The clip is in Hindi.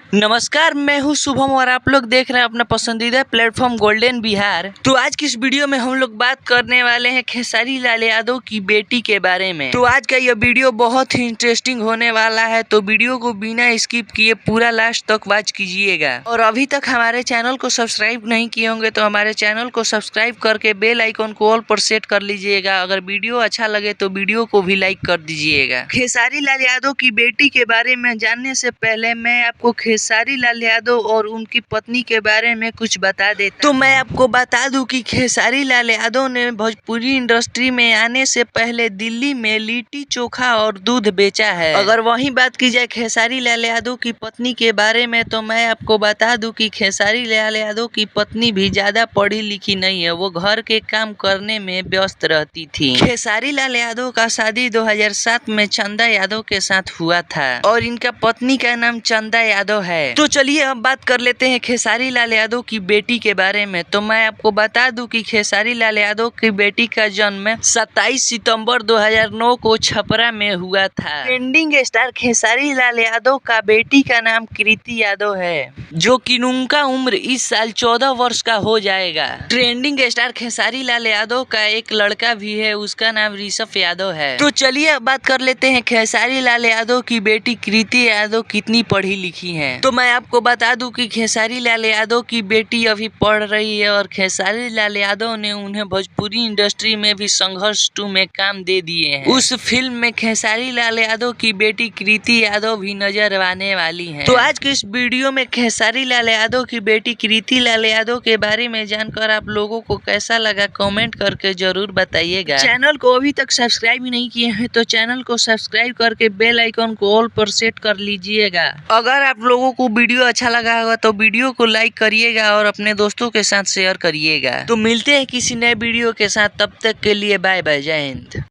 नमस्कार, मैं हूं शुभम और आप लोग देख रहे हैं अपना पसंदीदा प्लेटफॉर्म गोल्डन बिहार। तो आज की इस वीडियो में हम लोग बात करने वाले हैं खेसारी लाल यादव की बेटी के बारे में। तो आज का यह वीडियो बहुत ही इंटरेस्टिंग होने वाला है, तो वीडियो को बिना स्किप किए पूरा लास्ट तक वॉच कीजिएगा। और अभी तक हमारे चैनल को सब्सक्राइब नहीं किए होंगे तो हमारे चैनल को सब्सक्राइब करके बेल आइकन को ऑल पर सेट कर लीजिएगा। अगर वीडियो अच्छा लगे तो वीडियो को भी लाइक कर दीजिएगा। खेसारी लाल यादव की बेटी के बारे में जानने से पहले मैं आपको खेसारी लाल यादव और उनकी पत्नी के बारे में कुछ बता देता तो मैं आपको बता दूं कि खेसारी लाल यादव ने भोजपुरी इंडस्ट्री में आने से पहले दिल्ली में लिट्टी चोखा और दूध बेचा है। अगर वहीं बात की जाए खेसारी लाल यादव की पत्नी के बारे में तो मैं आपको बता दूं कि खेसारी लाल यादव की पत्नी भी ज्यादा पढ़ी लिखी नहीं है, वो घर के काम करने में व्यस्त रहती थी। खेसारी लाल यादव का शादी 2007 में चंदा यादव के साथ हुआ था और इनका पत्नी का नाम चंदा यादव है। तो चलिए अब बात कर लेते हैं खेसारी लाल यादव की बेटी के बारे में। तो मैं आपको बता दूं कि खेसारी लाल यादव की बेटी का जन्म 27 सितंबर 2009 को छपरा में हुआ था। ट्रेंडिंग स्टार खेसारी लाल यादव का बेटी का नाम कृति यादव है, जो कि उनका उम्र इस साल 14 वर्ष का हो जाएगा। ट्रेंडिंग स्टार खेसारी लाल यादव का एक लड़का भी है, उसका नाम ऋषभ यादव है। तो चलिए अब बात कर लेते हैं खेसारी लाल यादव की बेटी कृति यादव कितनी पढ़ी लिखी है। तो मैं आपको बता दूं कि खेसारी लाल यादव की बेटी अभी पढ़ रही है और खेसारी लाल यादव ने उन्हें भोजपुरी इंडस्ट्री में भी संघर्ष 2 में काम दे दिए हैं। उस फिल्म में खेसारी लाल यादव की बेटी कृति यादव भी नजर आने वाली है। तो आज की इस वीडियो में खेसारी लाल यादव की बेटी कृति लाल यादव के बारे में जानकर आप लोगों को कैसा लगा कमेंट करके जरूर बताइएगा। चैनल को अभी तक सब्सक्राइब नहीं किए हैं तो चैनल को सब्सक्राइब करके बेल आइकन को ऑल पर सेट कर लीजिएगा। अगर आप लोगों को वीडियो अच्छा लगा होगा तो वीडियो को लाइक करिएगा और अपने दोस्तों के साथ शेयर करिएगा। तो मिलते हैं किसी नए वीडियो के साथ, तब तक के लिए बाय बाय, जय हिंद।